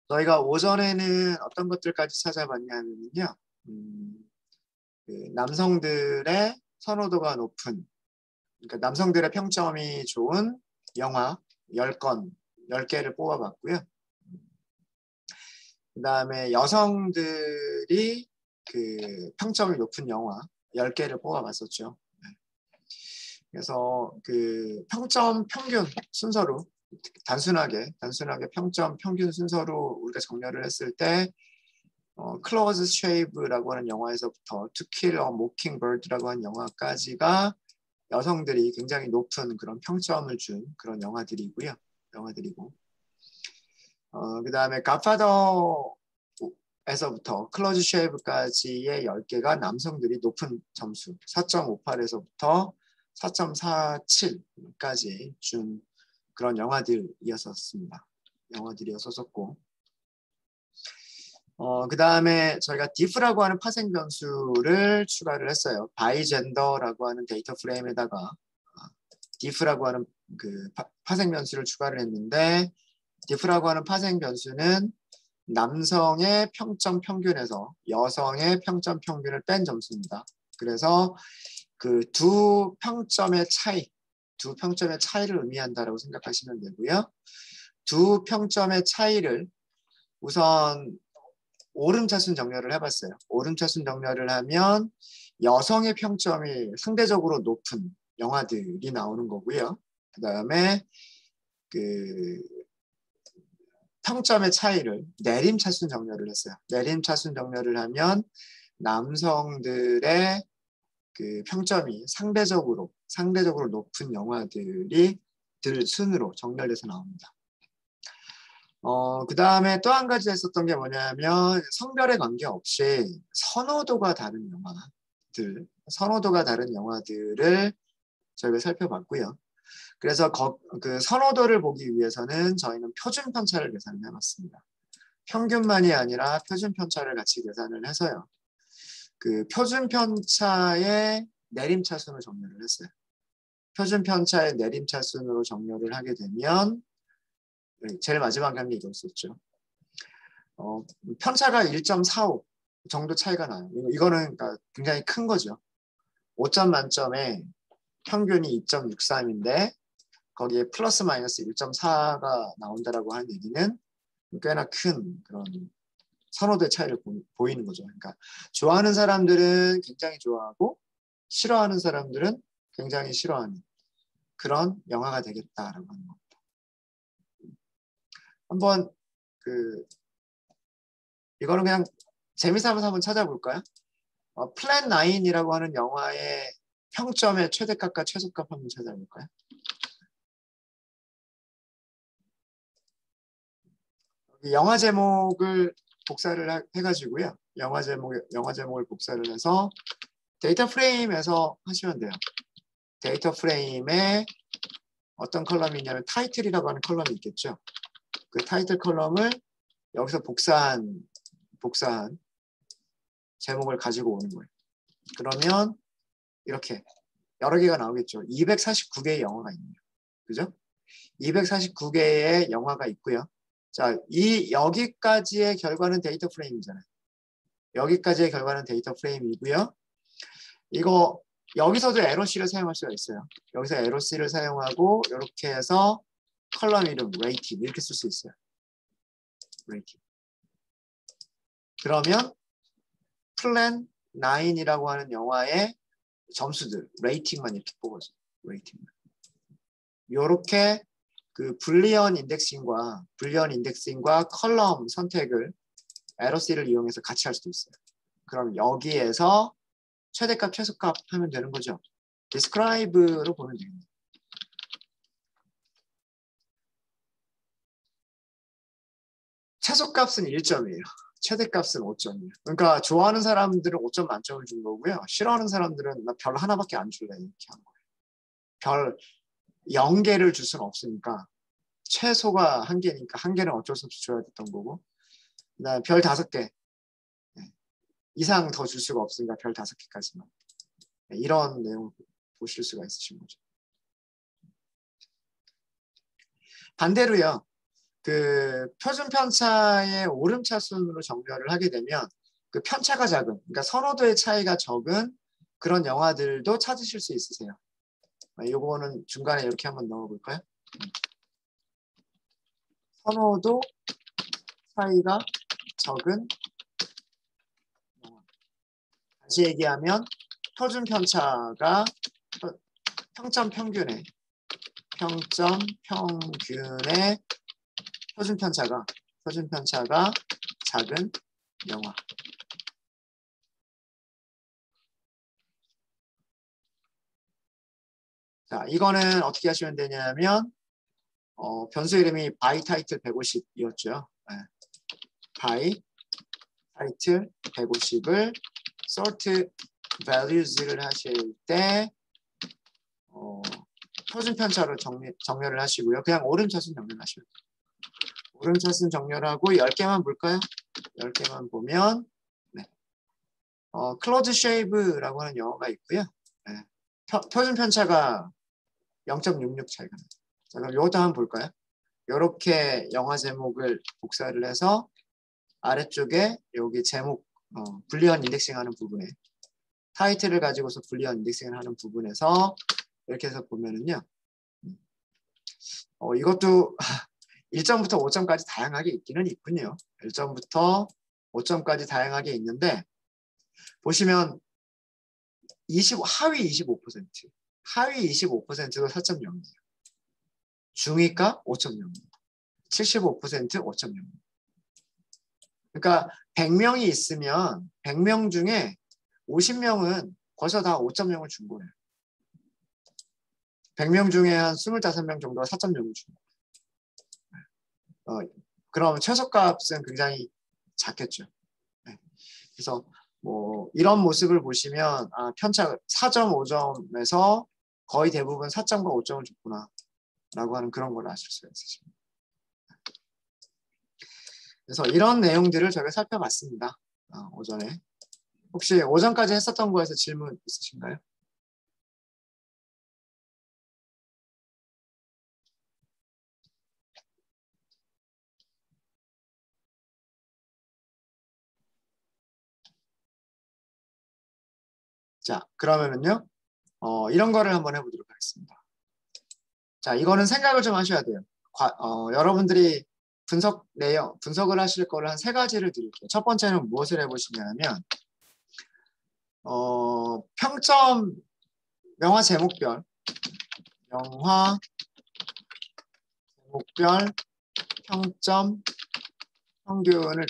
저희가 오전에는 어떤 것들까지 찾아봤냐면요. 그 남성들의 선호도가 높은, 그러니까 남성들의 평점이 좋은 영화 10건, 10개를 뽑아봤고요. 그 다음에 여성들이 그 평점이 높은 영화 10개를 뽑아봤었죠. 그래서 그 평점 평균 순서로 단순하게 평점 평균 순서로 우리가 정렬을 했을 때 클로즈 쉐이브라고 하는 영화에서부터 To Kill a Mockingbird라고 하는 영화까지가 여성들이 굉장히 높은 그런 평점을 준 그런 영화들이고요. 그 다음에 갓파더에서부터 클로즈 쉐이브까지의 10개가 남성들이 높은 점수 4.58에서부터 4.47까지 준 그런 영화들이었었고 그 다음에 저희가 diff라고 하는 파생 변수를 추가를 했어요. 바이젠더라고 하는 데이터 프레임에다가 diff라고 하는 그 파생 변수를 추가를 했는데 diff라고 하는 파생 변수는 남성의 평점 평균에서 여성의 평점 평균을 뺀 점수입니다. 그래서 그 두 평점의 차이를 의미한다라고 생각하시면 되고요. 두 평점의 차이를 우선 오름차순 정렬을 해봤어요. 오름차순 정렬을 하면 여성의 평점이 상대적으로 높은 영화들이 나오는 거고요. 그 다음에 그 평점의 차이를 내림차순 정렬을 했어요. 내림차순 정렬을 하면 남성들의 그 평점이 상대적으로 높은 영화들이 들 순으로 정렬돼서 나옵니다. 그 다음에 또 한 가지 했었던 게 뭐냐면 성별에 관계없이 선호도가 다른 영화들을 저희가 살펴봤고요. 그래서 그 선호도를 보기 위해서는 저희는 표준 편차를 계산을 해봤습니다. 평균만이 아니라 표준 편차를 같이 계산을 해서요. 그 표준 편차의 내림차순을 정렬을 했어요. 표준 편차의 내림차순으로 정렬을 하게 되면 제일 마지막에 한 게 이거였었죠. 편차가 1.45 정도 차이가 나요. 이거는 그러니까 굉장히 큰 거죠. 5점 만점에 평균이 2.63인데 거기에 플러스 마이너스 1.4가 나온다라고 하는 얘기는 꽤나 큰 그런 선호도의 차이를 보이는 거죠. 그러니까 좋아하는 사람들은 굉장히 좋아하고 싫어하는 사람들은 굉장히 싫어하는 그런 영화가 되겠다라고 하는 겁니다. 한번 이거는 그냥 재미삼아서 한번 찾아볼까요? 플랜 9이라고 하는 영화의 평점의 최대값과 최소값 한번 찾아볼까요? 영화 제목을 복사를 해가지고요. 영화 제목을 복사를 해서 데이터 프레임에서 하시면 돼요. 데이터 프레임에 어떤 컬럼이 있냐면 타이틀이라고 하는 컬럼이 있겠죠. 그 타이틀 컬럼을 여기서 복사한 제목을 가지고 오는 거예요. 그러면 이렇게 여러 개가 나오겠죠. 249개의 영화가 있네요. 그죠? 249개의 영화가 있고요. 자, 여기까지의 결과는 데이터 프레임이잖아요. 여기까지의 결과는 데이터 프레임이고요. 이거 여기서도 에러C를 사용할 수가 있어요. 여기서 에러C를 사용하고 이렇게 해서 컬럼 이름, 레이팅 이렇게 쓸 수 있어요. 레이팅. 그러면 플랜 9이라고 하는 영화의 점수들, 레이팅만 이렇게 뽑아줘요. 레이팅만. 이렇게 그 불리언 인덱싱과 컬럼 선택을 에러C를 이용해서 같이 할 수도 있어요. 그럼 여기에서 최대값, 최소값 하면 되는 거죠. describe로 보면 되겠네요. 최소값은 1점이에요. 최대값은 5점이에요. 그러니까 좋아하는 사람들은 5점 만점을 준 거고요. 싫어하는 사람들은 나 별 하나밖에 안 줄래 이렇게 한 거예요. 별 0개를 줄 수는 없으니까 최소가 1개니까 1개는 어쩔 수 없이 줘야 됐던 거고 그다음에 별 5개 이상 더 줄 수가 없으니까 별 5개까지만 이런 내용을 보실 수가 있으신 거죠. 반대로요. 그 표준 편차의 오름차순으로 정렬을 하게 되면 그 편차가 작은, 그러니까 선호도의 차이가 적은 그런 영화들도 찾으실 수 있으세요. 이거는 중간에 이렇게 한번 넣어볼까요? 선호도 차이가 적은 영화. 다시 얘기하면 표준 편차가 평점 평균의 표준 편차가 작은 영화. 자, 이거는 어떻게 하시면 되냐면 변수 이름이 by 타이틀 150이었죠. 네. by 타이틀 150을 sort values를 하실 때 표준 편차로 정렬을 하시고요. 그냥 오름차순 정렬하시면 돼요. 오름차순 정렬하고 10개만 볼까요? 10개만 보면 네. 클로즈 쉐이브라고 하는 영어가 있고요. 네. 표준 편차가 0.66 차이가 나요. 자, 그럼 이것도 한번 볼까요? 이렇게 영화 제목을 복사를 해서 아래쪽에 여기 제목 불리언 인덱싱 하는 부분에 타이틀을 가지고서 불리언 인덱싱을 하는 부분에서 이렇게 해서 보면은요. 이것도 1점부터 5점까지 다양하게 있기는 있군요. 1점부터 5점까지 다양하게 있는데 보시면 하위 25%, 하위 25%도 4.0이에요. 중위가 5.0이에요. 75% 5.0. 그러니까 100명이 있으면 100명 중에 50명은 벌써 다 5.0을 준 거예요. 100명 중에 한 25명 정도가 4.0을 준 거예요. 그럼 최소값은 굉장히 작겠죠. 네. 그래서 뭐 이런 모습을 보시면 편차 4.5점에서 거의 대부분 4점과 5점을 줬구나 라고 하는 그런 걸 아실 수가 있으십니다. 그래서 이런 내용들을 저희가 살펴봤습니다. 오전에. 혹시 오전까지 했었던 거에서 질문 있으신가요? 자, 그러면은요. 이런 거를 한번 해보도록 하겠습니다. 자, 이거는 생각을 좀 하셔야 돼요. 여러분들이 분석을 하실 거를 한 3가지를 드릴게요. 첫 번째는 무엇을 해보시냐면, 평점, 영화 제목별 평점 평균을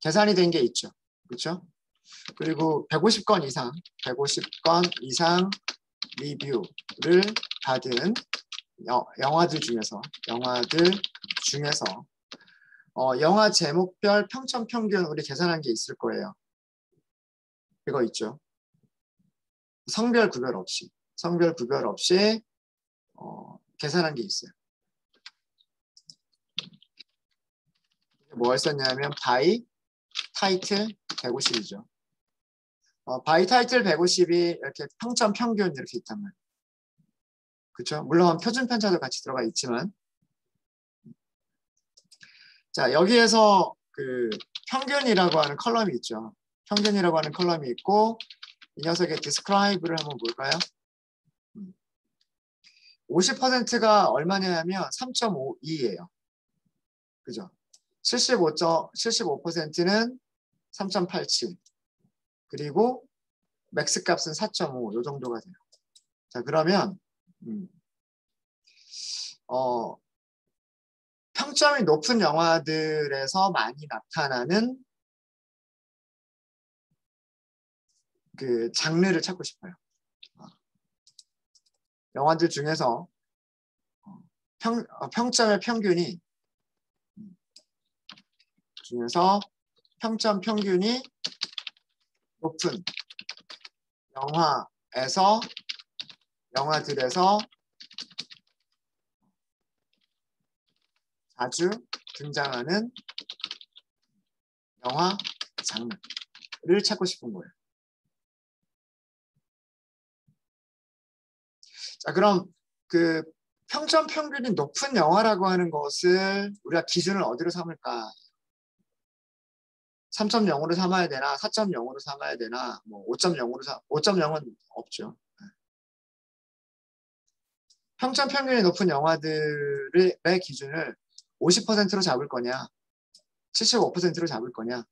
계산이 된 게 있죠. 그렇죠? 그리고 150건 이상 리뷰를 받은 영화들 중에서 영화 제목별 평점 평균 우리 계산한 게 있을 거예요. 이거 있죠. 성별 구별 없이 계산한 게 있어요. 뭐 했었냐면 by 타이틀 150이죠. by 타이틀 150이 이렇게 평점 평균 이렇게 있단 말이에요. 그렇죠? 물론 표준 편차도 같이 들어가 있지만 자, 여기에서 그 평균이라고 하는 컬럼이 있죠. 평균이라고 하는 컬럼이 있고 이 녀석의 describe를 한번 볼까요? 50%가 얼마냐면 3.52예요. 그죠? 75%는 3.87. 그리고 맥스 값은 4.5. 요 정도가 돼요. 자, 그러면 평점이 높은 영화들에서 많이 나타나는 그 장르를 찾고 싶어요. 영화들 중에서 평점의 평균이 높은 영화들에서 자주 등장하는 영화 장르를 찾고 싶은 거예요. 자, 그럼 그 평점 평균이 높은 영화라고 하는 것을 우리가 기준을 어디로 삼을까? 3.0으로 삼아야 되나? 4.0으로 삼아야 되나? 뭐 5.0으로 5.0은 없죠. 평점 평균이 높은 영화들의 기준을 50%로 잡을 거냐? 75%로 잡을 거냐?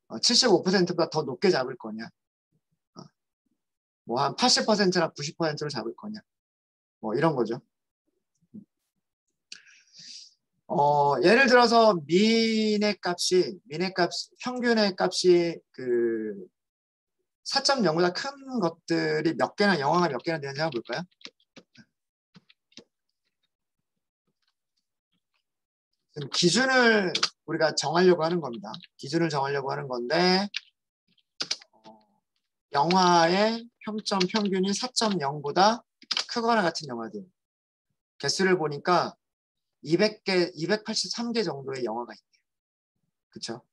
75%보다 더 높게 잡을 거냐? 뭐 한 80%나 90%로 잡을 거냐? 뭐 이런 거죠. 예를 들어서 민의 평균의 값이 그 4.0보다 큰 것들이 몇 개나, 영화가 몇 개나 되는지 한번 볼까요? 지금 기준을 우리가 정하려고 하는 겁니다. 기준을 정하려고 하는 건데, 영화의 평점 평균이 4.0보다 크거나 같은 영화들. 개수를 보니까 200개, 283개 정도의 영화가 있네요. 그쵸?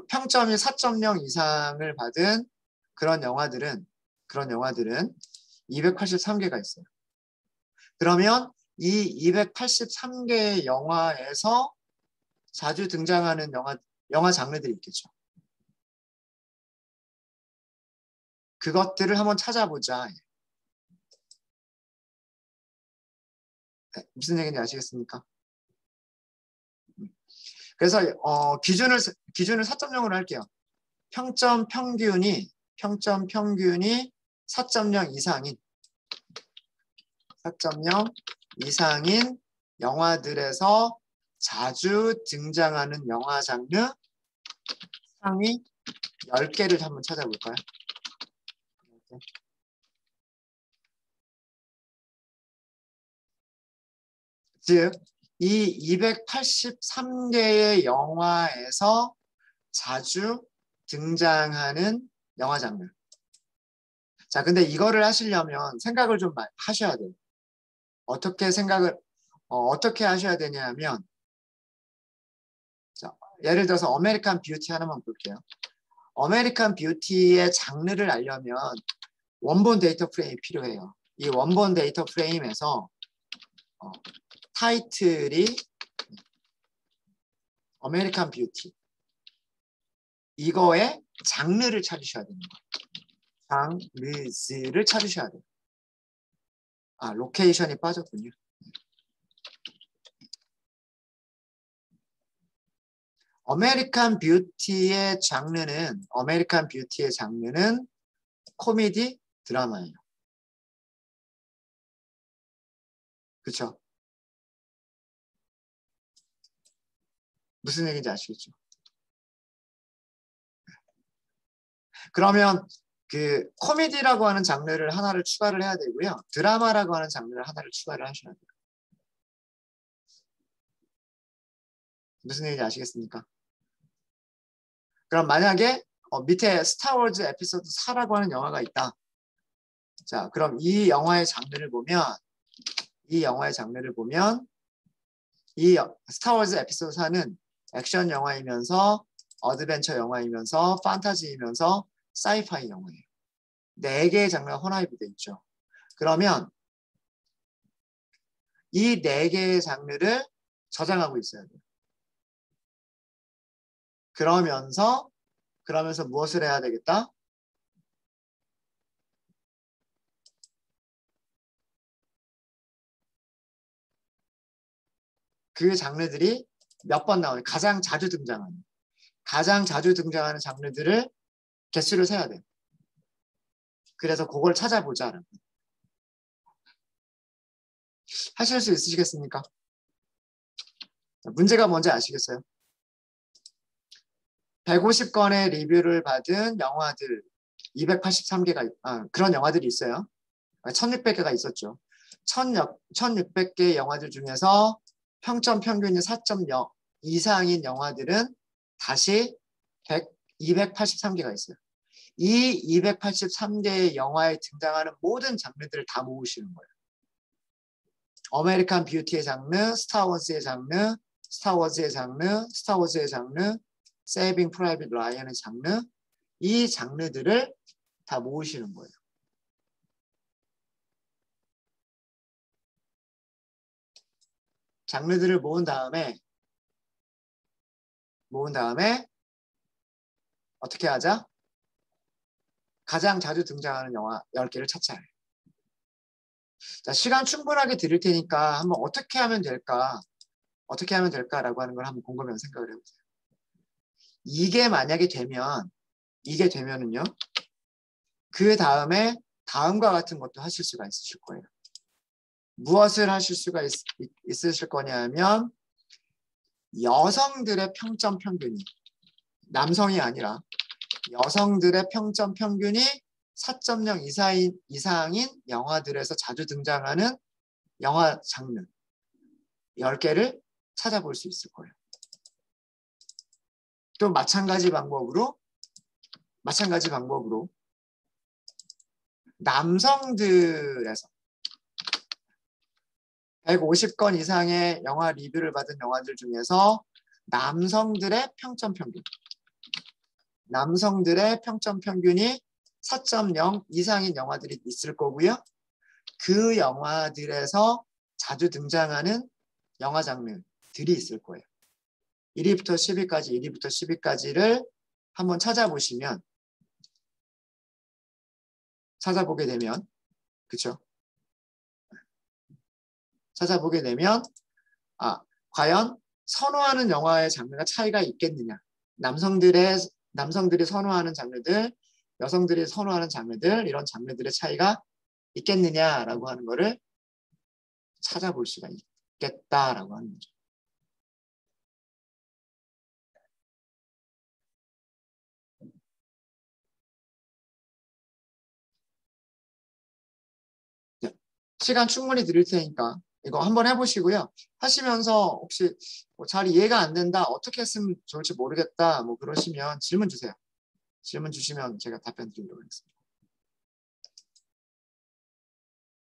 평점이 4.0 이상을 받은 그런 영화들은 283개가 있어요. 그러면 이 283개의 영화에서 자주 등장하는 영화 장르들이 있겠죠. 그것들을 한번 찾아보자. 네, 무슨 얘기인지 아시겠습니까? 그래서 기준을 4.0으로 할게요. 평점 평균이 4.0 이상인 영화들에서 자주 등장하는 영화 장르 상위 10개를 한번 찾아볼까요? 즉, 이 283개의 영화에서 자주 등장하는 영화 장르. 자, 근데 이거를 하시려면 생각을 좀 하셔야 돼요. 어떻게 하셔야 되냐면, 자, 예를 들어서 아메리칸 뷰티 하나만 볼게요. 아메리칸 뷰티의 장르를 알려면 원본 데이터 프레임이 필요해요. 이 원본 데이터 프레임에서 타이틀이 아메리칸 뷰티, 이거의 장르를 찾으셔야 됩니다. 장르를 찾으셔야 돼요. 아, 로케이션이 빠졌군요. 아메리칸 뷰티의 장르는 코미디 드라마예요. 그렇죠? 무슨 얘기인지 아시겠죠? 그러면 그 코미디라고 하는 장르를 하나를 추가를 해야 되고요. 드라마라고 하는 장르를 하나를 추가를 하셔야 돼요. 무슨 얘기인지 아시겠습니까? 그럼 만약에 밑에 스타워즈 에피소드 4라고 하는 영화가 있다. 자, 그럼 이 스타워즈 에피소드 4는 액션 영화이면서 어드벤처 영화이면서 판타지이면서 사이파이 영화예요. 4개의 장르가 혼합이 돼 있죠. 그러면 이 4개의 장르를 저장하고 있어야 돼요. 그러면서 무엇을 해야 되겠다? 그 장르들이 몇 번 나오는 가장 자주 등장하는 장르들을 개수를 세야 돼요. 그래서 그걸 찾아보자. 하실 수 있으시겠습니까? 문제가 뭔지 아시겠어요? 150건의 리뷰를 받은 영화들 283개가 그런 영화들이 있어요. 1600개가 있었죠. 1600개 영화들 중에서 평점 평균이 4.0 이상인 영화들은 다시 283개가 있어요. 이 283개의 영화에 등장하는 모든 장르들을 다 모으시는 거예요. 아메리칸 뷰티의 장르, 스타워즈의 장르, 세이빙 프라이빗 라이언의 장르, 이 장르들을 다 모으시는 거예요. 장르들을 모은 다음에 어떻게 하자? 가장 자주 등장하는 영화 10개를 찾자. 자, 시간 충분하게 드릴 테니까 한번 어떻게 하면 될까라고 하는 걸 한번 곰곰이 생각을 해보세요. 이게 만약에 되면은요, 그 다음에 다음과 같은 것도 하실 수가 있으실 거예요. 무엇을 하실 수가 있으실 거냐면 여성들의 평점 평균이, 남성이 아니라 여성들의 평점 평균이 4.0 이상인 영화들에서 자주 등장하는 영화 장르 10개를 찾아볼 수 있을 거예요. 또 마찬가지 방법으로 남성들에서 150건 이상의 영화 리뷰를 받은 영화들 중에서 남성들의 평점 평균이 4.0 이상인 영화들이 있을 거고요. 그 영화들에서 자주 등장하는 영화 장르들이 있을 거예요. 1위부터 10위까지를 한번 찾아보게 되면 그쵸? 찾아보게 되면 과연 선호하는 영화의 장르가 차이가 있겠느냐. 남성들이 선호하는 장르들, 여성들이 선호하는 장르들, 이런 장르들의 차이가 있겠느냐라고 하는 거를 찾아볼 수가 있겠다라고 하는 거죠. 네. 시간 충분히 드릴 테니까 이거 한번 해보시고요. 하시면서 혹시 잘 이해가 안 된다, 어떻게 했으면 좋을지 모르겠다, 그러시면 질문 주세요. 질문 주시면 제가 답변 드리도록 하겠습니다.